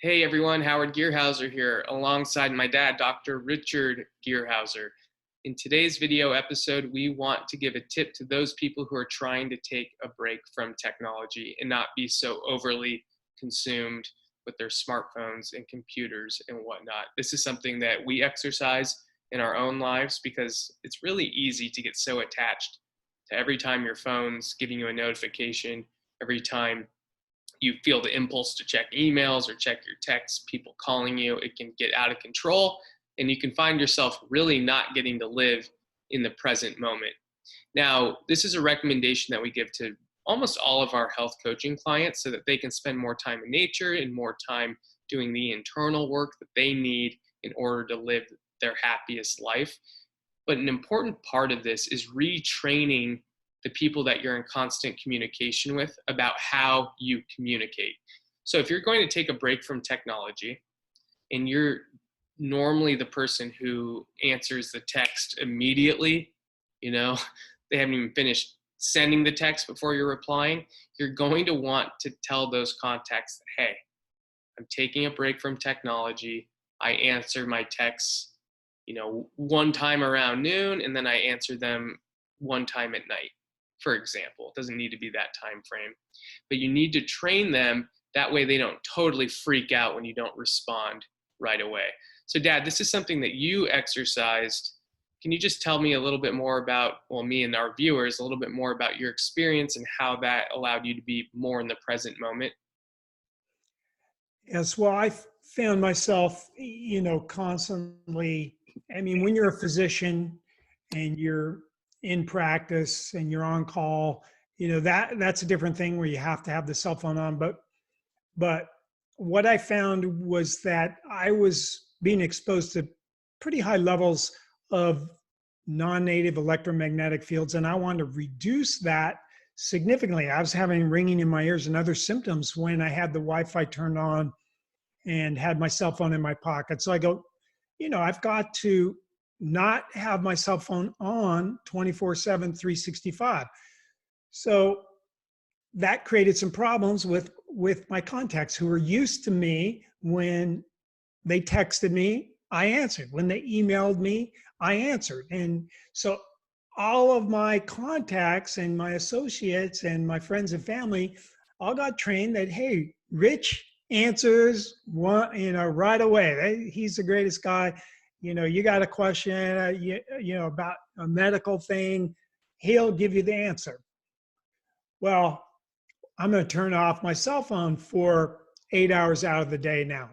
Hey everyone, Howard Gearhauser here, alongside my dad, Dr. Richard Gearhauser. In today's video episode, we want to give a tip to those people who are trying to take a break from technology and not be so overly consumed with their smartphones and computers and whatnot. This is something that we exercise in our own lives because it's really easy to get so attached to every time your phone's giving you a notification, every time you feel the impulse to check emails or check your texts, people calling you, it can get out of control and you can find yourself really not getting to live in the present moment. Now, this is a recommendation that we give to almost all of our health coaching clients so that they can spend more time in nature and more time doing the internal work that they need in order to live their happiest life. But an important part of this is retraining the people that you're in constant communication with about how you communicate. So if you're going to take a break from technology and you're normally the person who answers the text immediately, you know, they haven't even finished sending the text before you're replying, you're going to want to tell those contacts that, hey, I'm taking a break from technology. I answer my texts, one time around noon, and then I answer them one time at night, for example. It doesn't need to be that time frame. But you need to train them that way they don't totally freak out when you don't respond right away. So Dad, this is something that you exercised. Can you just tell me a little bit more about, well, me and our viewers, a little bit more about your experience and how that allowed you to be more in the present moment? Yes, well, found myself, constantly. I mean, when you're a physician and you're in practice and you're on call, that's a different thing where you have to have the cell phone on. But what I found was that I was being exposed to pretty high levels of non-native electromagnetic fields, and I wanted to reduce that significantly. I was having ringing in my ears and other symptoms when I had the Wi-Fi turned on and had my cell phone in my pocket. So I go, I've got to not have my cell phone on 24/7, 365. So that created some problems with my contacts who were used to me. When they texted me, I answered. When they emailed me, I answered. And so all of my contacts and my associates and my friends and family all got trained that, hey, Rich answers right away. He's the greatest guy. You got a question, about a medical thing, he'll give you the answer. Well, I'm going to turn off my cell phone for 8 hours out of the day now.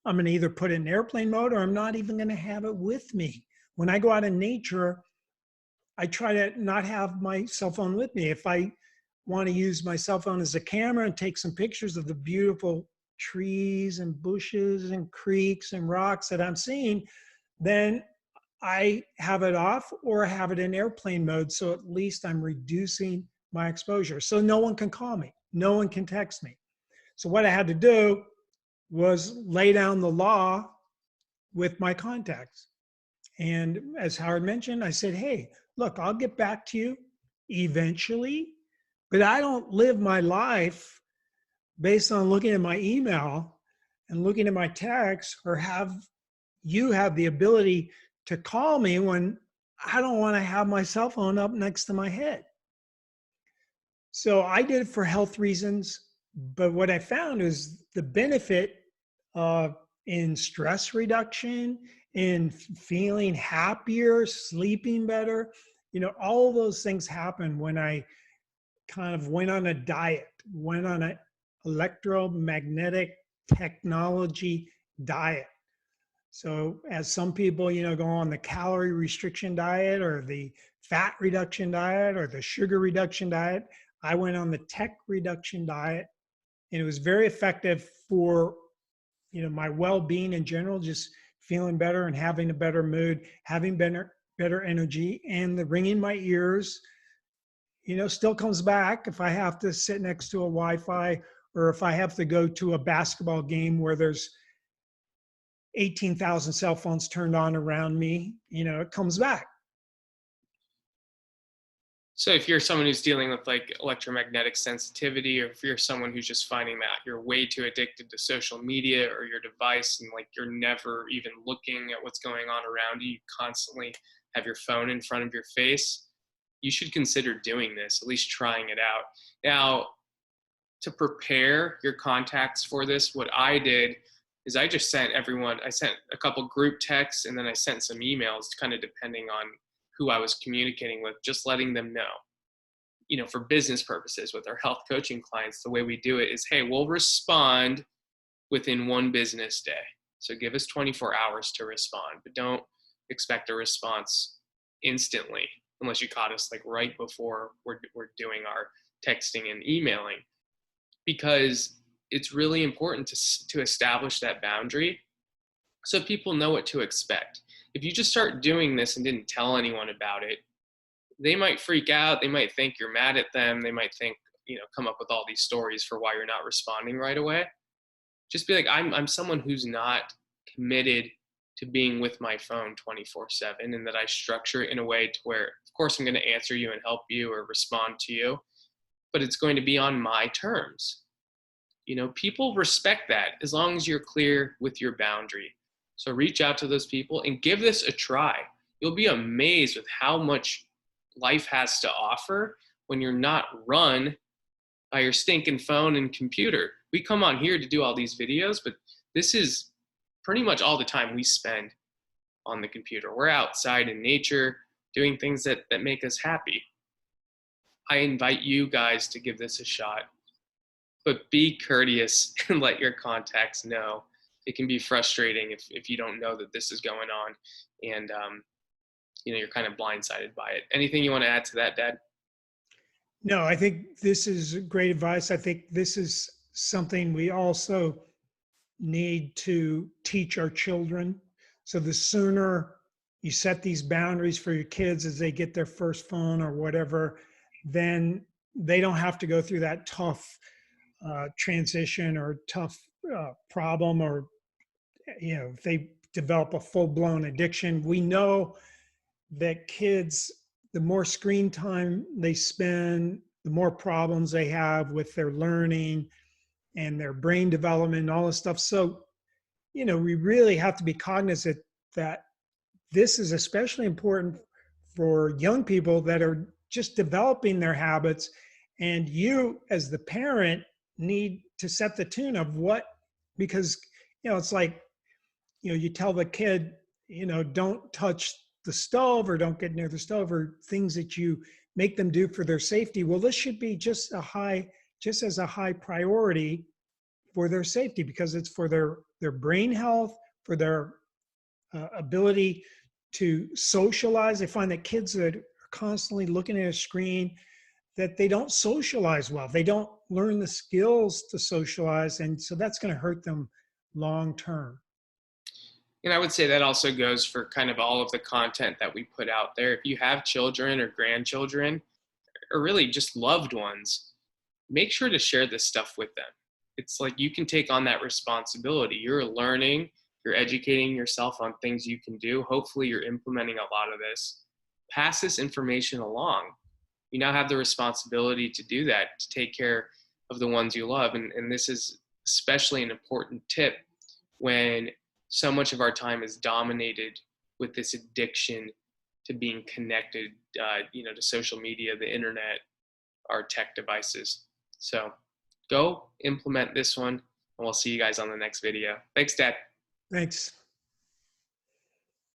I'm going to either put it in airplane mode or I'm not even going to have it with me. When I go out in nature, I try to not have my cell phone with me. If I want to use my cell phone as a camera and take some pictures of the beautiful trees and bushes and creeks and rocks that I'm seeing, then I have it off or have it in airplane mode. So at least I'm reducing my exposure. So no one can call me. No one can text me. So what I had to do was lay down the law with my contacts. And as Howard mentioned, I said, hey, look, I'll get back to you eventually, but I don't live my life based on looking at my email and looking at my text, or have you have the ability to call me when I don't want to have my cell phone up next to my head. So I did it for health reasons, but what I found is the benefit in stress reduction, in feeling happier, sleeping better. All of those things happen when I kind of went on a diet, went on an electromagnetic technology diet. So as some people, go on the calorie restriction diet or the fat reduction diet or the sugar reduction diet, I went on the tech reduction diet, and it was very effective for, my well-being in general, just feeling better and having a better mood, having better energy. And the ringing in my ears, still comes back if I have to sit next to a Wi-Fi, or if I have to go to a basketball game where there's 18,000 cell phones turned on around me, it comes back. So if you're someone who's dealing with like electromagnetic sensitivity, or if you're someone who's just finding that you're way too addicted to social media or your device and like you're never even looking at what's going on around you, you constantly have your phone in front of your face, you should consider doing this, at least trying it out. Now, to prepare your contacts for this, what I did is I just sent everyone, I sent a couple group texts and then I sent some emails kind of depending on who I was communicating with, just letting them know, for business purposes with our health coaching clients, the way we do it is, hey, we'll respond within one business day. So give us 24 hours to respond, but don't expect a response instantly unless you caught us like right before we're doing our texting and emailing, because it's really important to establish that boundary so people know what to expect. If you just start doing this and didn't tell anyone about it, they might freak out. They might think you're mad at them. They might think, come up with all these stories for why you're not responding right away. Just be like, I'm someone who's not committed to being with my phone 24/7, and that I structure it in a way to where, of course, I'm going to answer you and help you or respond to you, but it's going to be on my terms. People respect that as long as you're clear with your boundary. So reach out to those people and give this a try. You'll be amazed with how much life has to offer when you're not run by your stinking phone and computer. We come on here to do all these videos, but this is pretty much all the time we spend on the computer. We're outside in nature doing things that make us happy. I invite you guys to give this a shot, but be courteous and let your contacts know. It can be frustrating if you don't know that this is going on, and you're kind of blindsided by it. Anything you want to add to that, Dad? No, I think this is great advice. I think this is something we also need to teach our children. So the sooner you set these boundaries for your kids as they get their first phone or whatever, then they don't have to go through that tough transition or tough problem, or if they develop a full-blown addiction. We know that kids, the more screen time they spend, the more problems they have with their learning and their brain development and all this stuff. So, we really have to be cognizant that this is especially important for young people that are just developing their habits. And you, as the parent, need to set the tune of because, it's like, you tell the kid, don't touch the stove or don't get near the stove, or things that you make them do for their safety. Well, this should be just as a high priority for their safety, because it's for their brain health, for their ability to socialize. I find that kids that are constantly looking at a screen, that they don't socialize well. They don't learn the skills to socialize. And so that's going to hurt them long term. And I would say that also goes for kind of all of the content that we put out there. If you have children or grandchildren, or really just loved ones, make sure to share this stuff with them. It's like you can take on that responsibility. You're learning, you're educating yourself on things you can do. Hopefully you're implementing a lot of this. Pass this information along. You now have the responsibility to do that, to take care of the ones you love. And this is especially an important tip when so much of our time is dominated with this addiction to being connected, to social media, the internet, our tech devices. So go implement this one, and we'll see you guys on the next video. Thanks, Dad. Thanks.